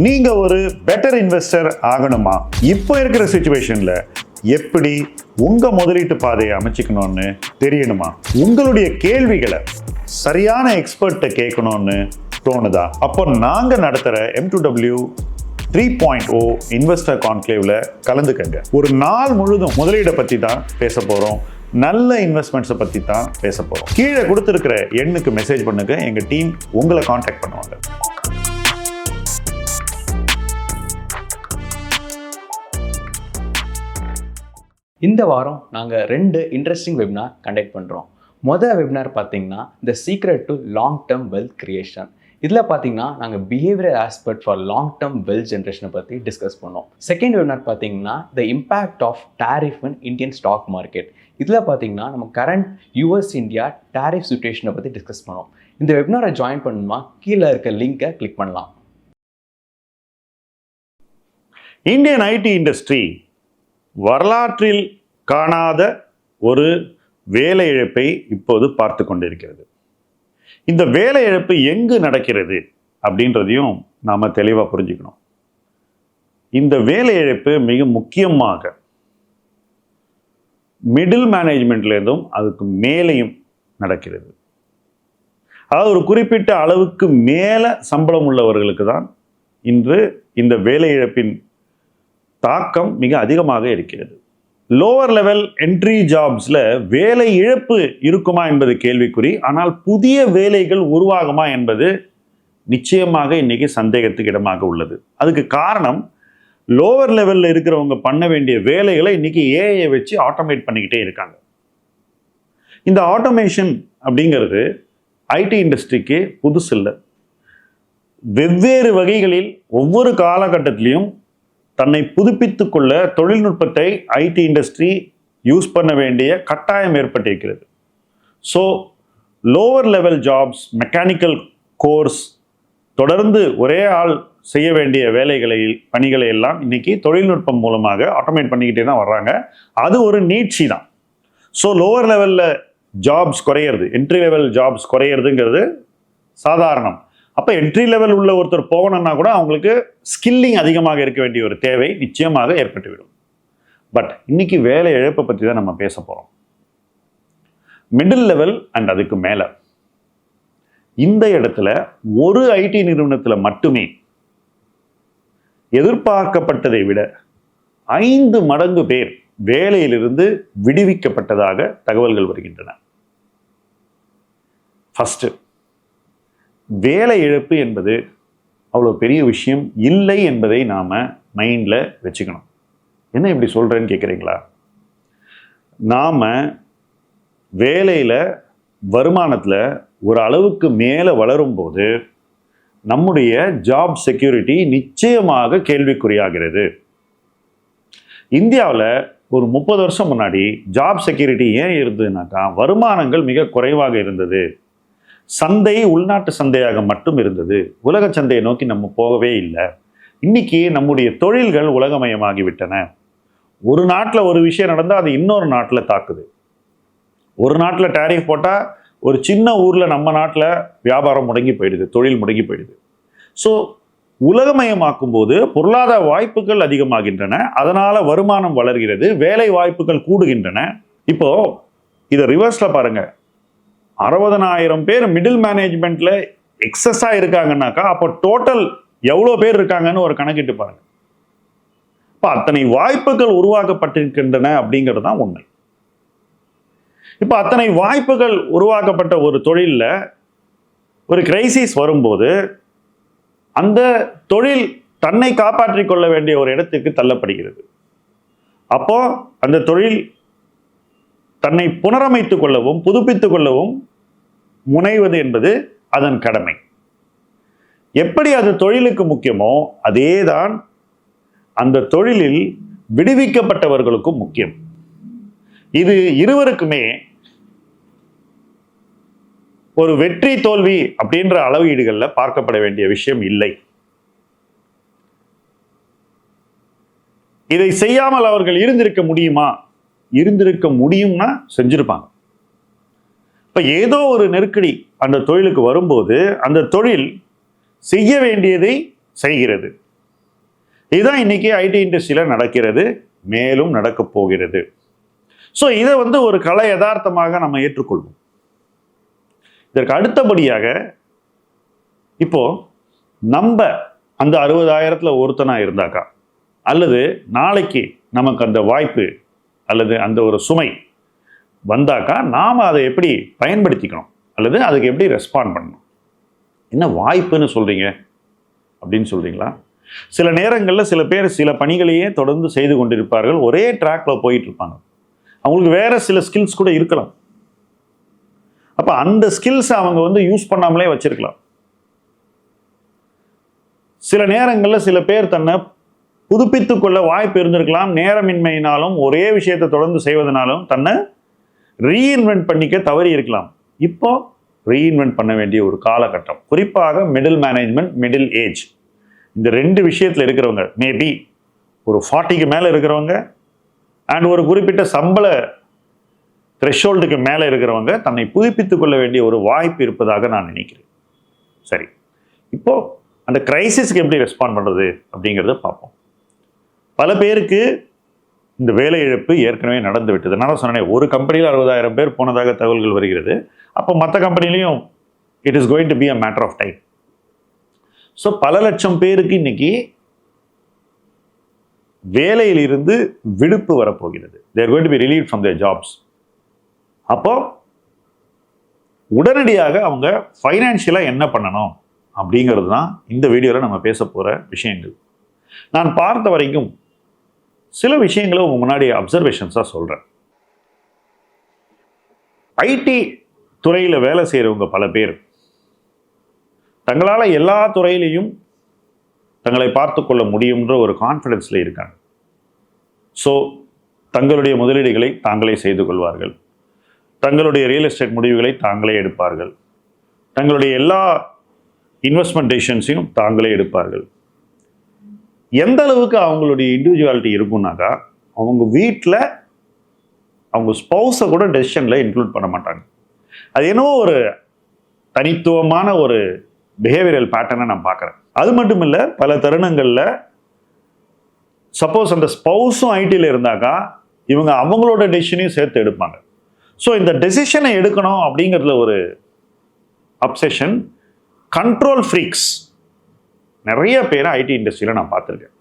நீங்க ஒரு better investor ஆகணுமா? இப்போ இருக்கிற சிச்சுவேஷன்ல எப்படி உங்க முதலீட்டு பாதையை அமைச்சுக்கணும்னு தெரியணுமா? உங்களுடைய கேள்விகளை சரியான எக்ஸ்பர்ட்ட கேட்கணும்னு தோணுதா? அப்போ நாங்க நடத்துற M2W 3.0 இன்வெஸ்டர் கான்க்ளேவ்ல கலந்துக்கங்க. ஒரு நாள் முழுதும் முதலீடை பத்தி தான் பேச போறோம். நல்ல இன்வெஸ்ட்மெண்ட்ஸை பத்தி தான் பேச போறோம். கீழே கொடுத்திருக்கிற எண்ணுக்கு மெசேஜ் பண்ணுங்க, எங்க டீம் உங்களை கான்டாக்ட் பண்ணுவாங்க. இந்த வாரம் நாங்கள் 2 இன்ட்ரெஸ்டிங் வெபினார் கண்டக்ட் பண்ணுறோம். மொதல் வெபினார் பார்த்தீங்கன்னா the secret to long term wealth creation. இதில் பார்த்தீங்கன்னா நாங்கள் behaviour aspect for long term wealth ஜென்ரேஷனை பற்றி டிஸ்கஸ் பண்ணோம். செகண்ட் வெபினார் பார்த்தீங்கன்னா the impact of tariff in Indian stock market. இதில் பார்த்தீங்கன்னா நம்ம கரண்ட் US இந்தியா டேரிஃப் சிச்சுவேஷனை பற்றி டிஸ்கஸ் பண்ணோம். இந்த வெபினாரை ஜாயின் பண்ணணுமா கீழே இருக்க லிங்கை கிளிக் பண்ணலாம். இந்தியன் ஐடி இண்டஸ்ட்ரி வரலாற்றில் காணாத ஒரு வேலை இழப்பை இப்போது பார்த்து கொண்டிருக்கிறது. இந்த வேலை இழப்பு எங்கு நடக்கிறது அப்படின்றதையும் நாம தெளிவாக புரிஞ்சுக்கணும். இந்த வேலை இழப்பு மிக முக்கியமாக மிடில் மேனேஜ்மெண்ட்லேருந்தும் அதுக்கு மேலேயும் நடக்கிறது. அதாவது ஒரு குறிப்பிட்ட அளவுக்கு மேலே சம்பளம் உள்ளவர்களுக்கு தான் இன்று இந்த வேலை இழப்பின் தாக்கம் மிக அதிகமாக இருக்கிறது. லோவர் லெவல் என்ட்ரி ஜாப்ஸ்ல வேலை இழப்பு இருக்குமா என்பது கேள்விக்குறி. ஆனால் புதிய வேலைகள் உருவாகுமா என்பது நிச்சயமாக இன்னைக்கு சந்தேகத்துக்கு இடமாக உள்ளது. அதுக்கு காரணம் லோவர் லெவல்ல இருக்கிறவங்க பண்ண வேண்டிய வேலைகளை இன்னைக்கு ஏஐ வச்சு ஆட்டோமேட் பண்ணிக்கிட்டே இருக்காங்க. இந்த ஆட்டோமேஷன் அப்படிங்கிறது ஐடி இண்டஸ்ட்ரிக்கு புதுசு இல்லை. வெவ்வேறு வகைகளில் ஒவ்வொரு காலகட்டத்திலையும் தன்னை புதுப்பித்துக் கொள்ள தொழில்நுட்பத்தை ஐடி இண்டஸ்ட்ரி யூஸ் பண்ண வேண்டிய கட்டாயம் ஏற்பட்டிருக்கிறது. So lower level jobs, mechanical course, தொடர்ந்து ஒரே ஆள் செய்ய வேண்டிய பணிகளை எல்லாம் இன்னைக்கு தொழில்நுட்பம் மூலமாக ஆட்டோமேட் பண்ணிக்கிட்டே தான் வர்றாங்க. அது ஒரு நீட்சி தான். ஸோ லோவர் லெவலில் ஜாப்ஸ் குறையிறது, என்ட்ரி லெவல் ஜாப்ஸ் குறையிறதுங்கிறது சாதாரணம். அப்போ என்ட்ரி லெவல் உள்ள ஒருத்தர் போகணும்னா கூட அவங்களுக்கு ஸ்கில்லிங் அதிகமாக இருக்க வேண்டிய ஒரு தேவை நிச்சயமாக ஏற்பட்டுவிடும். பட் இன்னைக்கு வேலை இழப்பை பற்றி தான் நம்ம பேச போகிறோம். மிடில் லெவல் அண்ட் அதுக்கு மேலே இந்த இடத்துல ஒரு ஐடி நிறுவனத்தில் மட்டுமே எதிர்பார்க்கப்பட்டதை விட 5 மடங்கு பேர் வேலையிலிருந்து விடுவிக்கப்பட்டதாக தகவல்கள் வருகின்றன. ஃபர்ஸ்ட், வேலை இழப்பு என்பது அவ்வளோ பெரிய விஷயம் இல்லை என்பதை நாம் மைண்டில் வச்சுக்கணும். என்ன இப்படி சொல்கிறேன்னு கேட்குறீங்களா? நாம் வேலையில் வருமானத்தில் ஒரு அளவுக்கு மேலே வளரும்போது நம்முடைய ஜாப் செக்யூரிட்டி நிச்சயமாக கேள்விக்குறியாகிறது. இந்தியாவில் ஒரு 30 வருஷம் முன்னாடி ஜாப் செக்யூரிட்டி ஏன் இருந்ததுனாக்கா வருமானங்கள் மிக குறைவாக இருந்தது. சந்தை உள்நாட்டு சந்தையாக மட்டும் இருந்தது. உலக சந்தையை நோக்கி நம்ம போகவே இல்லை. இன்னைக்கு நம்முடைய தொழில்கள் உலகமயமாகிவிட்டன. ஒரு நாட்டில் ஒரு விஷயம் நடந்தால் அது இன்னொரு நாட்டில் தாக்குது. ஒரு நாட்டில் டேரிஃப் போட்டால் ஒரு சின்ன ஊரில் நம்ம நாட்டில் வியாபாரம் முடங்கி போயிடுது, தொழில் முடங்கி போயிடுது. ஸோ உலகமயமாக்கும் போது பொருளாதார வாய்ப்புகள் அதிகமாகின்றன. அதனால வருமானம் வளர்கிறது, வேலை வாய்ப்புகள் கூடுகின்றன. இப்போ இதை ரிவர்ஸ்ல பாருங்க. 60,000 பேர் மிடில் மேனேஜ்மெண்ட்ல எக்ஸஸா இருக்காங்கன்னாக்கா அப்போ டோட்டல் எவ்வளோ பேர் இருக்காங்கன்னு ஒரு கணக்கிட்டு பாருங்க. இப்போ அத்தனை வாய்ப்புகள் உருவாக்கப்பட்டிருக்கின்றன அப்படிங்கிறது தான் உண்மை. இப்போ அத்தனை வாய்ப்புகள் உருவாக்கப்பட்ட ஒரு தொழிலில் ஒரு கிரைசிஸ் வரும்போது அந்த தொழில் தன்னை காப்பாற்றிக் கொள்ள வேண்டிய ஒரு இடத்துக்கு தள்ளப்படுகிறது. அப்போ அந்த தொழில் தன்னை புனரமைத்துக் கொள்ளவும் புதுப்பித்துக் கொள்ளவும் முனைவது என்பது அதன் கடமை. எப்படி அது தொழிலுக்கு முக்கியமோ அதேதான் அந்த தொழிலில் விடுவிக்கப்பட்டவர்களுக்கும் முக்கியம். இது இருவருக்குமே ஒரு வெற்றி தோல்வி அப்படின்ற அளவீடுகளில் பார்க்கப்பட வேண்டிய விஷயம் இல்லை. இதை செய்யாமல் அவர்கள் இருந்திருக்க முடியுமா? இருந்திருக்க முடியும்னா செஞ்சிருப்பாங்க. இப்ப ஏதோ ஒரு நெருக்கடி அந்த தொழிலுக்கு வரும்போது அந்த தொழில் செய்ய வேண்டியதை செய்கிறது. இதுதான் இன்னைக்கு ஐடி இண்டஸ்ட்ரியில் நடக்கிறது, மேலும் நடக்க போகிறது. ஸோ இதை வந்து ஒரு கலை யதார்த்தமாக நம்ம ஏற்றுக்கொள்வோம். இதற்கு அடுத்தபடியாக இப்போ நம்ம அந்த 60,000 ஒருத்தனா இருந்தாக்கா, அல்லது நாளைக்கு நமக்கு அந்த வாய்ப்பு அல்லது அந்த ஒரு சுமை வந்தாக்கா நாம் அதை எப்படி பயன்படுத்திக்கணும், அல்லது அதுக்கு எப்படி ரெஸ்பாண்ட் பண்ணணும். என்ன வாய்ப்புன்னு சொல்றீங்க அப்படின்னு சொல்றீங்களா? சில நேரங்களில் சில பேர் சில பணிகளையே தொடர்ந்து செய்து கொண்டிருப்பார்கள், ஒரே ட்ராக்ல போயிட்டு இருப்பாங்க. அவங்களுக்கு வேற சில ஸ்கில்ஸ் கூட இருக்கலாம். அப்ப அந்த ஸ்கில்ஸ் அவங்க வந்து யூஸ் பண்ணாமலே வச்சிருக்கலாம். சில நேரங்களில் சில பேர் தன்னை புதுப்பித்துக் கொள்ள வாய்ப்பு இருந்திருக்கலாம். நேரமின்மையினாலும் ஒரே விஷயத்தை தொடர்ந்து செய்வதனாலும் தன்னை ரீஇன்வென்ட் பண்ணிக்க தவறி இருக்கலாம். இப்போ ரீஇன்வென்ட் பண்ண வேண்டிய ஒரு காலகட்டம். குறிப்பாக மிடில் மேனேஜ்மெண்ட், மிடில் ஏஜ், இந்த ரெண்டு விஷயத்தில் இருக்கிறவங்க, மேபி ஒரு 40க்கு மேலே இருக்கிறவங்க அண்ட் ஒரு குறிப்பிட்ட சம்பள த்ரெஷோல்டுக்கு மேலே இருக்கிறவங்க தன்னை புதுப்பித்துக் கொள்ள வேண்டிய ஒரு வாய்ப்பு இருப்பதாக நான் நினைக்கிறேன். சரி, இப்போ அந்த கிரைசிஸ்க்கு எப்படி ரெஸ்பாண்ட் பண்ணுறது அப்படிங்கிறத பார்ப்போம். பல பேருக்கு இந்த வேலை இழப்பு ஏற்கனவே நடந்து விட்டது. நான் சொன்னேன், ஒரு கம்பெனியில் 60,000 பேர் போனதாக தகவல்கள் வருகிறது. அப்போ மற்ற கம்பெனிலையும் it is going to be a matter of time. So பல லட்சம் பேருக்கு இன்னைக்கு வேலையிலிருந்து விடுப்பு வரப்போகிறது. they are going to be relieved from their jobs. அப்போ உடனடியாக அவங்க ஃபைனான்ஷியலாக என்ன பண்ணணும் அப்படிங்கிறது தான் இந்த வீடியோவில் நம்ம பேச போகிற விஷயங்கள். நான் பார்த்த வரைக்கும் சில விஷயங்களை உங்க முன்னாடி அப்சர்வேஷன்ஸாக சொல்கிறேன். ஐடி துறையில் வேலை செய்கிறவங்க பல பேர் தங்களால் எல்லா துறையிலையும் தங்களை பார்த்து கொள்ள முடியும்ன்ற ஒரு கான்ஃபிடென்ஸில் இருக்காங்க. ஸோ தங்களுடைய முதலீடுகளை தாங்களே செய்து கொள்வார்கள், தங்களுடைய ரியல் எஸ்டேட் முடிவுகளை தாங்களே எடுப்பார்கள், தங்களுடைய எல்லா இன்வெஸ்ட்மெண்ட் டெசிஷன்ஸையும் தாங்களே எடுப்பார்கள். எந்த அளவுக்கு அவங்களுடைய இண்டிவிஜுவாலிட்டி இருக்கும்னாக்கா, அவங்க வீட்டில் அவங்க ஸ்பௌஸை கூட டெசிஷனில் இன்க்ளூட் பண்ண மாட்டாங்க. அது என்னவோ ஒரு தனித்துவமான ஒரு பிஹேவியரல் பேட்டர்னை நான் பார்க்குறேன். அது மட்டும் இல்லை, பல தருணங்களில் சப்போஸ் அந்த ஸ்பௌஸும் ஐடியில் இருந்தாக்கா இவங்க அவங்களோட டெசிஷனையும் சேர்த்து எடுப்பாங்க. ஸோ இந்த டெசிஷனை எடுக்கணும் அப்படிங்கிறதுல ஒரு அப்செஷன், கண்ட்ரோல் ஃப்ரீக்ஸ் நிறைய பேரை ஐடி இண்டஸ்ட்ரியில் நான் பார்த்துருக்கேன்.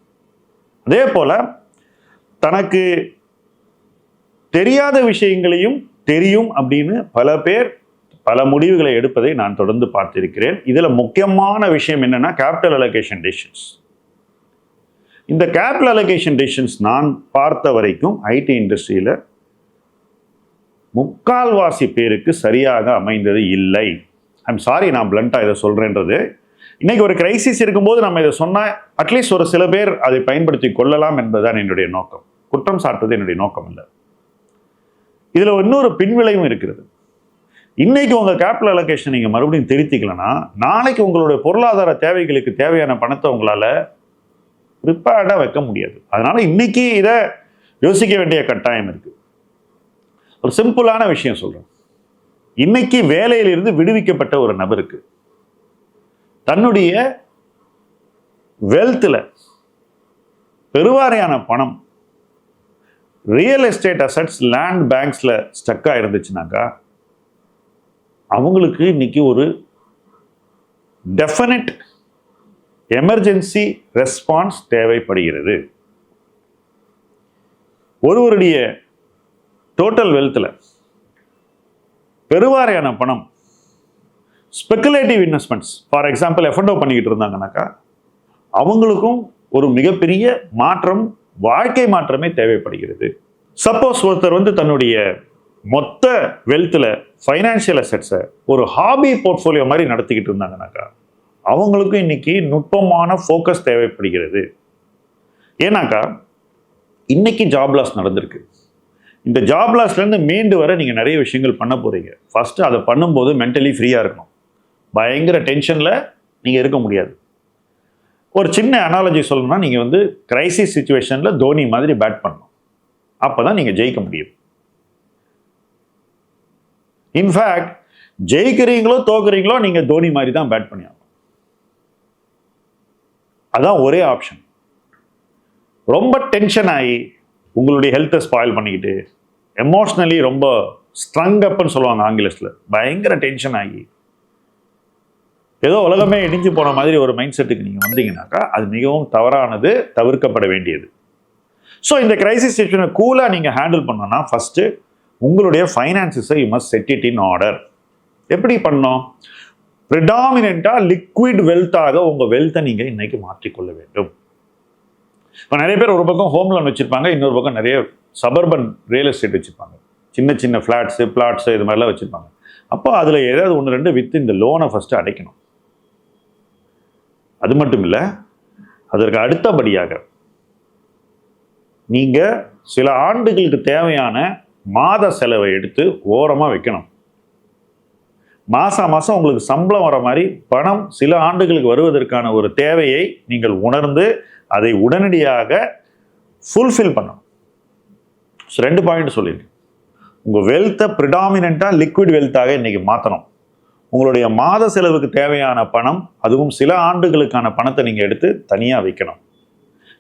அதே போல் தனக்கு தெரியாத விஷயங்களையும் தெரியும் அப்படின்னு பல பேர் பல முடிவுகளை எடுப்பதை நான் தொடர்ந்து பார்த்திருக்கிறேன். இதில் முக்கியமான விஷயம் என்னன்னா கேபிட்டல் அலோகேஷன் டெசிஷன்ஸ். இந்த கேபிட்டல் அலோகேஷன் டெசிஷன்ஸ் நான் பார்த்த வரைக்கும் ஐடி இண்டஸ்ட்ரியில் முக்கால்வாசி பேருக்கு சரியாக அமைந்தது இல்லை. ஐம் சாரி, நான் பிளண்டாக இதை சொல்கிறேன்றது. இன்னைக்கு ஒரு கிரைசிஸ் இருக்கும்போது நம்ம இதை சொன்னால் அட்லீஸ்ட் ஒரு சில பேர் அதை பயன்படுத்தி கொள்ளலாம் என்பதுதான் என்னுடைய நோக்கம். குற்றம் சாட்டுவது என்னுடைய நோக்கம் இல்லை. இதில் இன்னொரு பின்விளைவும் இருக்கிறது. இன்னைக்கு உங்கள் கேபிட்டல் அலோகேஷன் நீங்கள் மறுபடியும் திருத்திக்கலன்னா நாளைக்கு உங்களுடைய பொருளாதார தேவைகளுக்கு தேவையான பணத்தை உங்களால் ப்ரிப்பேர்டாக வைக்க முடியாது. அதனால இன்னைக்கு இதை யோசிக்க வேண்டிய கட்டாயம் இருக்கு. ஒரு சிம்பிளான விஷயம் சொல்றேன். இன்னைக்கு வேலையிலிருந்து விடுவிக்கப்பட்ட ஒரு நபருக்கு தன்னுடைய வெல்த்தில் பெருவாரியான பணம் ரியல் எஸ்டேட் அசட்ஸ், லேண்ட் பேங்க்ஸில் ஸ்டக்காக இருந்துச்சுனாக்கா அவங்களுக்கு இன்னைக்கு ஒரு டெஃபினட் எமர்ஜென்சி ரெஸ்பான்ஸ் தேவைப்படுகிறது. ஒருவருடைய டோட்டல் வெல்த்தில் பெருவாரியான பணம் ஸ்பெகுலேட்டிவ் இன்வெஸ்ட்மெண்ட்ஸ், ஃபார் எக்ஸாம்பிள் எஃப்என்டோ பண்ணிக்கிட்டு இருந்தாங்கன்னாக்கா அவங்களுக்கும் ஒரு மிகப்பெரிய மாற்றம், வாழ்க்கை மாற்றமே தேவைப்படுகிறது. சப்போஸ் ஒருத்தர் வந்து தன்னுடைய மொத்த வெல்த்தில் ஃபைனான்சியல் அசெட்ஸை ஒரு ஹாபி போர்ட்ஃபோலியோ மாதிரி நடத்திக்கிட்டு இருந்தாங்கன்னாக்கா அவங்களுக்கும் இன்னைக்கு நுட்பமான ஃபோக்கஸ் தேவைப்படுகிறது. ஏன்னாக்கா இன்னைக்கு ஜாப் லாஸ் நடந்திருக்கு. இந்த ஜாப் லாஸ்லேருந்து மீண்டு வர நீங்கள் நிறைய விஷயங்கள் பண்ண போகிறீங்க. ஃபஸ்ட்டு அதை பண்ணும்போது மென்டலி ஃப்ரீயாக இருக்கணும். பயங்கர டென்ஷனில் நீங்கள் இருக்க முடியாது. ஒரு சின்ன அனாலஜி சொல்லணும்னா நீங்கள் வந்து கிரைசிஸ் சுச்சுவேஷனில் தோனி மாதிரி பேட் பண்ணணும். அப்போ தான் நீங்கள் ஜெயிக்க முடியும். இன்ஃபேக்ட் ஜெயிக்கிறீங்களோ தோக்குறீங்களோ நீங்கள் தோனி மாதிரி தான் பேட் பண்ணி ஆகணும். அதான் ஒரே ஆப்ஷன். ரொம்ப டென்ஷன் ஆகி உங்களுடைய ஹெல்த்தை ஸ்பாயில் பண்ணிக்கிட்டு எமோஷ்னலி ரொம்ப ஸ்ட்ரங் அப்னு சொல்லுவாங்க ஆங்கிலத்தில், பயங்கர டென்ஷன் ஆகி ஏதோ உலகமே இடிஞ்சு போன மாதிரி ஒரு மைண்ட் செட்டுக்கு நீங்கள் வந்தீங்கன்னாக்கா அது மிகவும் தவறானது, தவிர்க்கப்பட வேண்டியது. ஸோ இந்த கிரைசிஸ் சிச்சுவேஷனை கூலாக நீங்கள் ஹேண்டில் பண்ணோன்னா ஃபஸ்ட்டு உங்களுடைய ஃபைனான்சிஸை you must set it in order. எப்படி பண்ணோம்? ப்ரிடாமினெண்ட்டாக லிக்விட் வெல்த்தாக உங்கள் வெல்த்தை நீங்கள் இன்னைக்கு மாற்றிக்கொள்ள வேண்டும். இப்போ நிறைய பேர் ஒரு பக்கம் ஹோம் லோன் வச்சுருப்பாங்க, இன்னொரு பக்கம் நிறைய சபர்பன் ரியல் எஸ்டேட் வச்சுருப்பாங்க, சின்ன சின்ன ஃப்ளாட்ஸு பிளாட்ஸு இது மாதிரிலாம் வச்சுருப்பாங்க. அப்போ அதில் ஏதாவது ஒன்று ரெண்டு விற்று இந்த லோனை ஃபஸ்ட்டு அடைக்கணும். அது மட்டும் இல்லை, அதற்கு அடுத்தபடியாக நீங்கள் சில ஆண்டுகளுக்கு தேவையான மாத செலவை எடுத்து ஓரமாக வைக்கணும். மாதம் மாதம் உங்களுக்கு சம்பளம் வர மாதிரி பணம் சில ஆண்டுகளுக்கு வருவதற்கான ஒரு தேவையை நீங்கள் உணர்ந்து அதை உடனடியாக ஃபுல்ஃபில் பண்ணணும். ஸோ 2 பாயிண்ட் சொல்லியிருக்கேன். உங்கள் வெல்த்தை ப்ரிடாமினெண்ட்டாக லிக்விட் வெல்த்தாக இன்றைக்கி மாற்றணும். உங்களுடைய மாத செலவுக்கு தேவையான பணம், அதுவும் சில ஆண்டுகளுக்கான பணத்தை நீங்கள் எடுத்து தனியாக வைக்கணும்.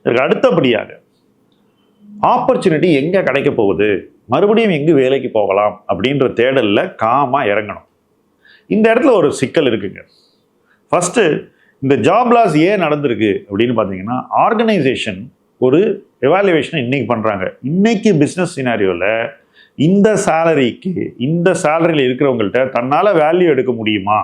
இதற்கு அடுத்தபடியாக ஆப்பர்ச்சுனிட்டி எங்கே கிடைக்க போகுது, மறுபடியும் எங்கே வேலைக்கு போகலாம் அப்படின்ற தேடலில் காமாக இறங்கணும். இந்த இடத்துல ஒரு சிக்கல் இருக்குங்க. ஃபஸ்ட்டு இந்த ஜாப் லாஸ் ஏன் நடந்திருக்கு அப்படின்னு பார்த்தீங்கன்னா, ஆர்கனைசேஷன் ஒரு எவாலுவேஷனை இன்னைக்கு பண்ணுறாங்க. இன்னைக்கு பிஸ்னஸ் சினாரியோவில் இந்த சேலரிக்கு, இந்த சேலரியில் இருக்கிறவங்கள்ட்ட தன்னால் வேல்யூ எடுக்க முடியுமா,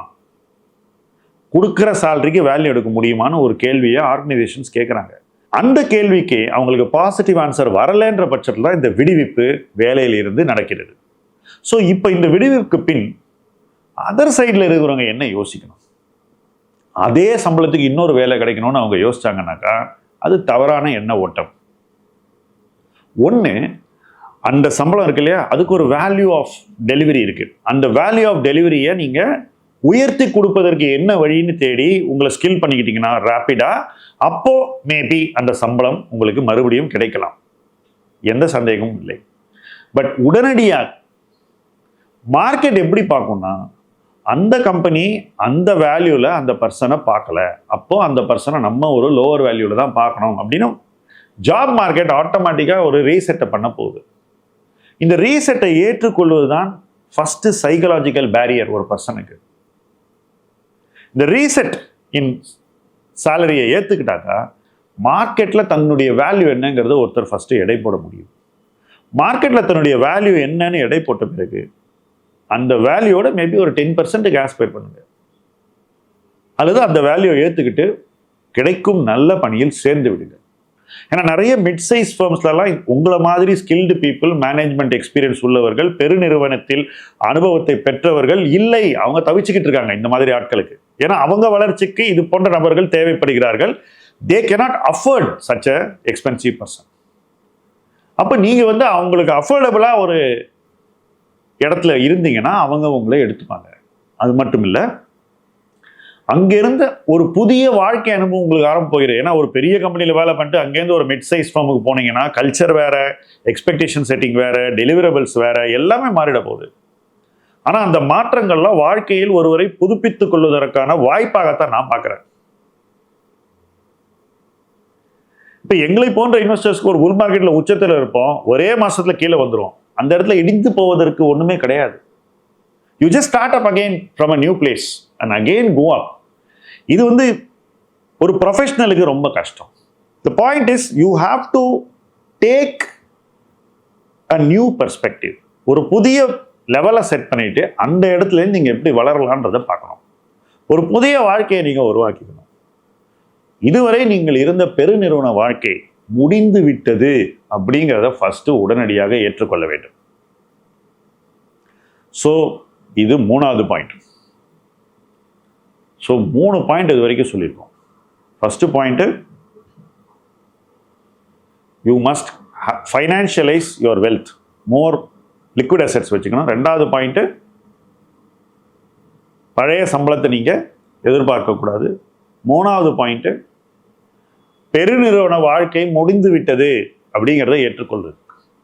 கொடுக்குற சேலரிக்கு வேல்யூ எடுக்க முடியுமான்னு ஒரு கேள்வியை ஆர்கனைசேஷன்ஸ் கேட்குறாங்க. அந்த கேள்விக்கு அவங்களுக்கு பாசிட்டிவ் ஆன்சர் வரலைன்ற பட்சத்தில் தான் இந்த விடுவிப்பு வேலையில் இருந்து நடக்கிறது. ஸோ இப்போ இந்த விடுவிப்புக்கு பின் அதர் சைடில் இருக்கிறவங்க என்ன யோசிக்கணும்? அதே சம்பளத்துக்கு இன்னொரு வேலை கிடைக்கணும்னு அவங்க யோசிச்சாங்கன்னாக்கா அது தவறான எண்ண ஓட்டம். ஒன்று, அந்த சம்பளம் இருக்கு இல்லையா, அதுக்கு ஒரு வேல்யூ ஆஃப் டெலிவரி இருக்கு. அந்த வேல்யூ ஆஃப் டெலிவரியை நீங்கள் உயர்த்தி கொடுப்பதற்கு என்ன வழின்னு தேடி உங்களை ஸ்கில் பண்ணிக்கிட்டீங்கன்னா ரேப்பிடாக, அப்போ மேபி அந்த சம்பளம் உங்களுக்கு மறுபடியும் கிடைக்கலாம், எந்த சந்தேகமும் இல்லை. பட் உடனடியாக மார்க்கெட் எப்படி பார்க்கும்னா, அந்த கம்பெனி அந்த வேல்யூவில் அந்த பர்சனை பார்க்கல, அப்போ அந்த பர்சனை நம்ம ஒரு லோவர் வேல்யூவில் தான் பார்க்கணும் அப்படின்னு ஜாப் மார்க்கெட் ஆட்டோமேட்டிக்காக ஒரு ரீசெட்டை பண்ண போகுது. இந்த ரீசெட்டை ஏற்றுக்கொள்வது தான் ஃபர்ஸ்ட் சைக்கலாஜிக்கல் பேரியர் ஒரு பர்சனுக்கு. இந்த ரீசெட் இன் சேலரியை ஏற்றுக்கிட்டாக்கா மார்க்கெட்டில் தன்னுடைய வேல்யூ என்னங்கிறத ஒருத்தர் ஃபஸ்ட்டு எடை போட முடியும். மார்க்கெட்டில் தன்னுடைய வேல்யூ என்னன்னு எடை போட்ட பிறகு அந்த வேல்யூவோட மேபி ஒரு 10% ஆஸ்பைர் பண்ணுங்க, அல்லது அந்த வேல்யூவை ஏற்றுக்கிட்டு கிடைக்கும் நல்ல பணியில் சேர்ந்து விடுங்க. ஏன்னா நிறைய மிட் சைஸ் ஃபர்ம்ஸ்லாம் உங்களை மாதிரி ஸ்கில்டு பீப்புள், மேனேஜ்மெண்ட் எக்ஸ்பீரியன்ஸ் உள்ளவர்கள், பெருநிறுவனத்தில் அனுபவத்தை பெற்றவர்கள் இல்லை. அவங்க தவிச்சுக்கிட்டு இருக்காங்க இந்த மாதிரி ஆட்களுக்கு. ஏன்னா அவங்க வளர்ச்சிக்கு இது போன்ற நபர்கள் தேவைப்படுகிறார்கள். தே cannot afford such a expensive person. அப்போ நீங்கள் அவங்களுக்கு அஃபோர்டபுளாக ஒரு இடத்துல இருந்தீங்கன்னா அவங்க உங்களை எடுத்துப்பாங்க. அது மட்டும் இல்லை, அங்கேருந்து ஒரு புதிய வாழ்க்கை அனுபவம் உங்களுக்கு ஆரம்ப போகிறது. ஏன்னா ஒரு பெரிய கம்பெனியில் வேலை பண்ணிட்டு அங்கேருந்து ஒரு மிட் சைஸ் ஃபார்முக்கு போனீங்கன்னா கல்ச்சர் வேற, எக்ஸ்பெக்டேஷன் செட்டிங் வேற, டெலிவரபிள்ஸ் வேற, எல்லாமே மாறிட போகுது. ஆனால் அந்த மாற்றங்கள்லாம் வாழ்க்கையில் ஒருவரை புதுப்பித்துக் கொள்வதற்கான வாய்ப்பாகத்தான் நான் பார்க்குறேன். இப்போ எங்களை போன்ற இன்வெஸ்டர்ஸ்க்கு ஒரு புல் மார்க்கெட்டில் உச்சத்தில் இருப்போம், ஒரே மாசத்துல கீழே வந்துடும். அந்த இடத்துல இடிந்து போவதற்கு ஒன்றுமே கிடையாது. You just start up again from a new place and again go up. இது ஒரு ப்ரொஃபஷனலுக்கு ரொம்ப கஷ்டம். The point is you have to take a new perspective. ஒரு புதிய லெவலை செட் பண்ணிட்டு அந்த இடத்துலேருந்து நீங்கள் எப்படி வளரலான்றதை பார்க்கணும். ஒரு புதிய வாழ்க்கையை நீங்கள் உருவாக்கிக்கணும். இதுவரை நீங்கள் இருந்த பெருநிறுவன வாழ்க்கை முடிந்து விட்டது அப்படிங்கிறத ஃபர்ஸ்ட் உடனடியாக ஏற்றுக்கொள்ள வேண்டும். ஸோ இது 3வது பாயிண்ட். ஸோ 3 பாயிண்ட் இது வரைக்கும் சொல்லியிருக்கோம். First point, you must financialise your wealth, more liquid assets வச்சுக்கணும். 2வது பாயிண்ட், பழைய சம்பளத்தை நீங்கள் எதிர்பார்க்கக்கூடாது. 3வது பாயிண்ட், பெருநிறுவன வாழ்க்கை முடிந்து விட்டது அப்படிங்கிறத ஏற்றுக்கொள்வது.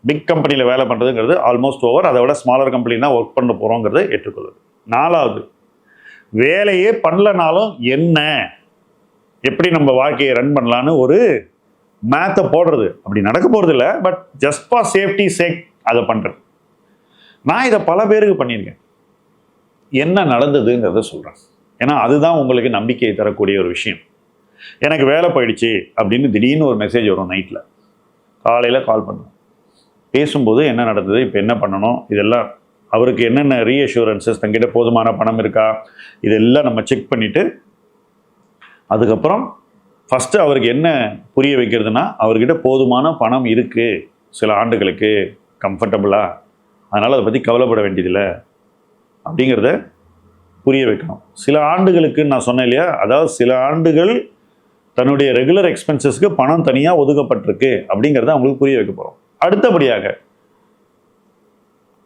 பிக் கம்பெனியில் வேலை பண்ணுறதுங்கிறது ஆல்மோஸ்ட் ஓவர், அதை விட ஸ்மாலர் கம்பெனி தான் ஒர்க் பண்ண போகிறோங்கிறத ஏற்றுக்கொள்வது. 4வது, வேலையே பண்ணலனாலும் என்ன, எப்படி நம்ம வாழ்க்கையை ரன் பண்ணலான்னு ஒரு மேத்தை போடுறது அப்படி நடக்க போகிறது இல்லை, பட் ஜஸ்ட் ஃபார் சேஃப்டி சேக் அதை பண்ணுறது. நான் இதை பல பேருக்கு பண்ணியிருக்கேன். என்ன நடந்ததுங்கிறத சொல்கிறேன், ஏன்னா அதுதான் உங்களுக்கு நம்பிக்கையை தரக்கூடிய ஒரு விஷயம். எனக்கு வேலை போயிடுச்சு அப்படின்னு திடீர்னு ஒரு மெசேஜ் வரும் நைட்டில், காலையில் கால் பண்ணுவேன். பேசும்போது என்ன நடந்தது, இப்போ என்ன பண்ணணும், இதெல்லாம் அவருக்கு என்னென்ன ரீஅஷூரன்சஸ், தங்கிட்ட போதுமான பணம் இருக்கா, இதெல்லாம் நம்ம செக் பண்ணிவிட்டு அதுக்கப்புறம் ஃபஸ்ட்டு அவருக்கு என்ன புரிய வைக்கிறதுனா, அவர்கிட்ட போதுமான பணம் இருக்குது சில ஆண்டுகளுக்கு கம்ஃபர்டபுளாக, அதனால் அதை பற்றி கவலைப்பட வேண்டியதில்லை அப்படிங்கிறத புரிய வைக்கணும். சில ஆண்டுகளுக்கு நான் சொன்னேன் இல்லையா, அதாவது சில ஆண்டுகள் தன்னுடைய ரெகுலர் எக்ஸ்பென்சஸ்க்கு பணம் தனியாக ஒதுக்கப்பட்டிருக்கு அப்படிங்கிறத அவங்களுக்கு புரிய வைக்க போகிறோம். அடுத்தபடியாக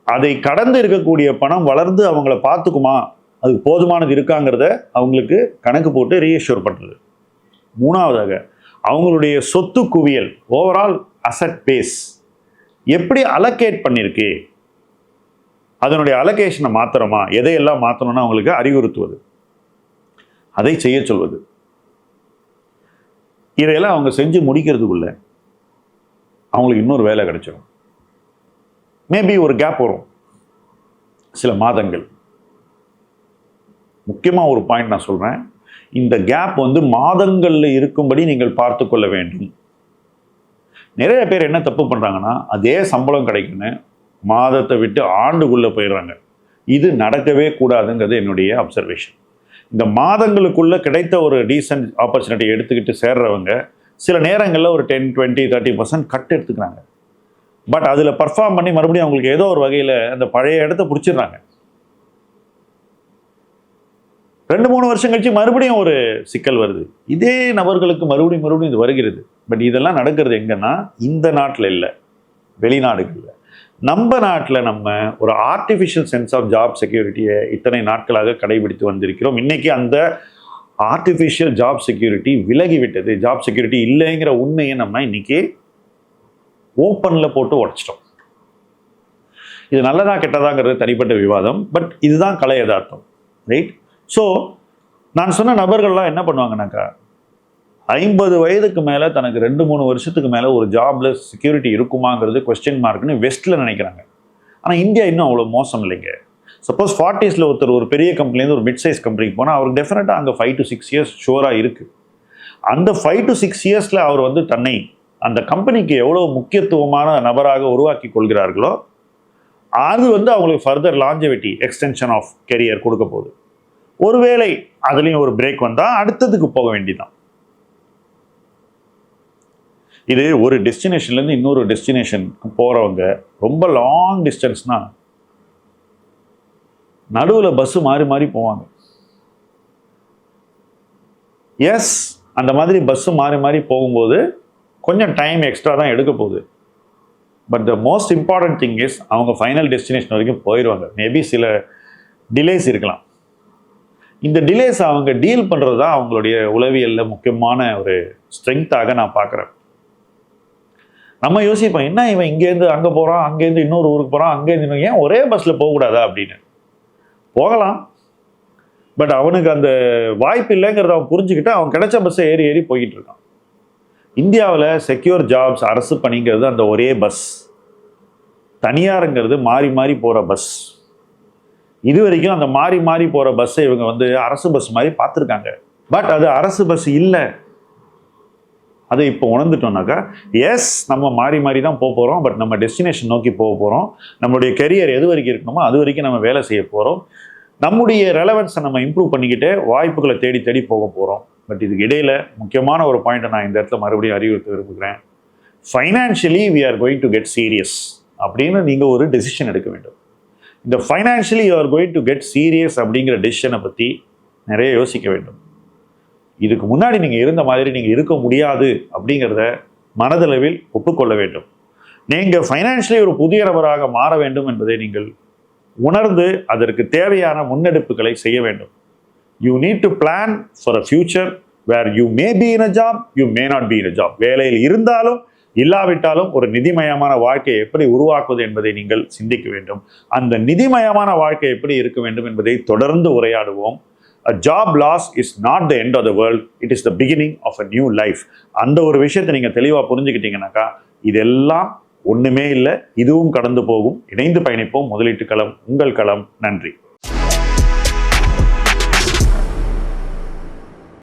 அதை கடந்து இருக்கக்கூடிய பணம் வளர்ந்து அவங்கள பார்த்துக்குமா, அதுக்கு போதுமானது இருக்காங்கிறத அவங்களுக்கு கணக்கு போட்டு ரீஅஷ்யூர் பண்ணுறது. மூணாவதாக அவங்களுடைய சொத்து குவியல், ஓவரால் அசட் பேஸ் எப்படி அலோகேட் பண்ணியிருக்கு, அதனுடைய அலோகேஷனை மாத்திரமா, எதையெல்லாம் மாற்றணும்னு அவங்களுக்கு அறிவுறுத்துவது, அதை செய்ய சொல்வது. இதையெல்லாம் அவங்க செஞ்சு முடிக்கிறதுக்குள்ள அவங்களுக்கு இன்னொரு வேலை கிடைச்சிடும். மேபி ஒரு கேப் வரும், சில மாதங்கள். முக்கியமாக ஒரு பாயிண்ட் நான் சொல்கிறேன், இந்த கேப் மாதங்களில் இருக்கும்படி நீங்கள் பார்த்து கொள்ள வேண்டும். நிறைய பேர் என்ன தப்பு பண்ணுறாங்கன்னா, அதே சம்பளம் கிடைக்குன்னு மாதத்தை விட்டு ஆண்டுக்குள்ளே போயிடுறாங்க. இது நடக்கவே கூடாதுங்கிறது என்னுடைய அப்சர்வேஷன். இந்த மாதங்களுக்குள்ளே கிடைத்த ஒரு டீசன்ட் ஆப்பர்ச்சுனிட்டி எடுத்துக்கிட்டு சேர்றவங்க சில நேரங்களில் ஒரு 10, 20, 30% கட் எடுத்துக்கிறாங்க. பட் அதில் பர்ஃபார்ம் பண்ணி மறுபடியும் அவங்களுக்கு ஏதோ ஒரு வகையில் அந்த பழைய இடத்த பிடிச்சிடுறாங்க. 2-3 வருஷம் கழிச்சு மறுபடியும் ஒரு சிக்கல் வருது, இதே நபர்களுக்கு மறுபடியும் இது வருகிறது. பட் இதெல்லாம் நடக்கிறது எங்கன்னா இந்த நாட்டில் இல்லை, வெளிநாடுகளில். நம்ம நாட்டில் நம்ம ஒரு ஆர்டிஃபிஷியல் சென்ஸ் ஆஃப் ஜாப் செக்யூரிட்டியை இத்தனை நாட்களாக கடைபிடித்து வந்திருக்கிறோம். இன்னைக்கு அந்த ஆர்டிஃபிஷியல் ஜாப் செக்யூரிட்டி விலகிவிட்டது. ஜாப் செக்யூரிட்டி இல்லைங்கிற உண்மையை நம்ம இன்னைக்கு ஓப்பனில் போட்டு உடைச்சிட்டோம். இது நல்லதா கெட்டதாங்கிறது தனிப்பட்ட விவாதம், பட் இதுதான் கலை யதார்த்தம், ரைட்? ஸோ நான் சொன்ன நபர்கள்லாம் என்ன பண்ணுவாங்கன்னாக்கா, 50 வயதுக்கு மேலே தனக்கு 2-3 வருஷத்துக்கு மேலே ஒரு ஜாப்ல செக்யூரிட்டி இருக்குமாங்கிறது கொஸ்டின் மார்க்னு வெஸ்ட்டில் நினைக்கிறாங்க. ஆனால் இந்தியா இன்னும் அவ்வளோ மோசம் இல்லைங்க. சப்போஸ் 40ஸ்ல ஒருத்தர் ஒரு பெரிய கம்பெனிலேருந்து ஒரு மிட் சைஸ் கம்பெனிக்கு போனால் அவருக்கு டெஃபினட்டாக அங்கே 5 to 6 years ஷோராக இருக்குது. அந்த 5 to 6 yearsல அவர் தன்னை அந்த கம்பெனிக்கு எவ்வளோ முக்கியத்துவமான நபராக உருவாக்கி கொள்கிறார்களோ அது அவங்களுக்கு ஃபர்தர் லாஞ்சவிட்டி, எக்ஸ்டென்ஷன் ஆஃப் கெரியர் கொடுக்க போகுது. ஒருவேளை அதுலேயும் ஒரு பிரேக் வந்தால் அடுத்ததுக்கு போக வேண்டியதான். இது ஒரு டெஸ்டினேஷன்லேருந்து இன்னொரு டெஸ்டினேஷனுக்கு போகிறவங்க ரொம்ப லாங் டிஸ்டன்ஸ்னா நடுவில் பஸ்ஸு மாறி மாறி போவாங்க. எஸ், அந்த மாதிரி பஸ்ஸு மாறி மாறி போகும்போது கொஞ்சம் டைம் எக்ஸ்ட்ரா தான் எடுக்க போகுது. But the most important thing is அவங்க ஃபைனல் டெஸ்டினேஷன் வரைக்கும் போயிடுவாங்க. மேபி சில டிலேஸ் இருக்கலாம். இந்த டிலேஸ் அவங்க டீல் பண்ணுறது தான் அவங்களுடைய உளவியலில் முக்கியமான ஒரு ஸ்ட்ரென்த்தாக நான் பார்க்குறேன். நம்ம யோசிப்போம், என்ன இவன் இங்கேருந்து அங்கே போகிறான், அங்கேருந்து இன்னொரு ஊருக்கு போகிறான், அங்கேருந்து ஏன் ஒரே பஸ்ஸில் போகக்கூடாதா அப்படின்னு. போகலாம், பட் அவனுக்கு அந்த வாய்ப்பு இல்லைங்கிறத அவன் புரிஞ்சுக்கிட்டு அவன் கிடைச்ச பஸ்ஸை ஏறி ஏறி போய்கிட்டு இருக்கான். இந்தியாவில் செக்யூர் ஜாப்ஸ், அரசு பணிங்கிறது அந்த ஒரே பஸ். தனியாருங்கிறது மாறி மாறி போகிற பஸ். இது வரைக்கும் அந்த மாறி மாறி போகிற பஸ்ஸை இவங்க அரசு பஸ் மாதிரி பார்த்துருக்காங்க. பட் அது அரசு பஸ் இல்லை. அதை இப்போ உணர்ந்துட்டோம்னாக்கா, எஸ் நம்ம மாறி மாறி தான் போக போகிறோம், பட் நம்ம டெஸ்டினேஷன் நோக்கி போக போகிறோம். நம்மளுடைய கெரியர் எது வரைக்கும் இருக்கணுமோ அது வரைக்கும் நம்ம வேலை செய்ய போகிறோம். நம்முடைய ரெலவன்ஸை நம்ம இம்ப்ரூவ் பண்ணிக்கிட்டே வாய்ப்புகளை தேடி தேடி போக போகிறோம். பட் இதுக்கு இடையில் முக்கியமான ஒரு பாயிண்ட்டை நான் இந்த இடத்துல மறுபடியும் அறிவுறுத்த விரும்புகிறேன். Financially we are going to get serious அப்படின்னு நீங்கள் ஒரு டெசிஷன் எடுக்க வேண்டும். இந்த financially you are going to get serious அப்படிங்கிற டெசிஷனை பற்றி நிறைய யோசிக்க வேண்டும். இதுக்கு முன்னாடி நீங்கள் இருந்த மாதிரி நீங்கள் இருக்க முடியாது அப்படிங்கிறத மனதளவில் ஒப்புக்கொள்ள வேண்டும். நீங்கள் ஃபைனான்ஷியலி ஒரு புதிய நபராக மாற வேண்டும் என்பதை நீங்கள் உணர்ந்து அதற்கு தேவையான முன்னெடுப்புகளை செய்ய வேண்டும். You need to plan for a future where you may be in a job, you may not be in a job. வேலையில் இருந்தாலும் இல்லாவிட்டாலும் ஒரு நிதிமயமான வாழ்க்கையை எப்படி உருவாக்குவது என்பதை நீங்கள் சிந்திக்க வேண்டும். அந்த நிதிமயமான வாழ்க்கை எப்படி இருக்க வேண்டும் என்பதை தொடர்ந்து உரையாடுவோம். a job loss is not the end of the world, it is the beginning of a new life. அந்த ஒரு விஷயத்தை நீங்கள் தெளிவாக புரிஞ்சுக்கிட்டீங்கன்னாக்கா இதெல்லாம் ஒன்றுமே இல்லை, இதுவும் கடந்து போகும். இணைந்து பயணிப்போம். முதலீட்டு களம் உங்கள் களம். நன்றி.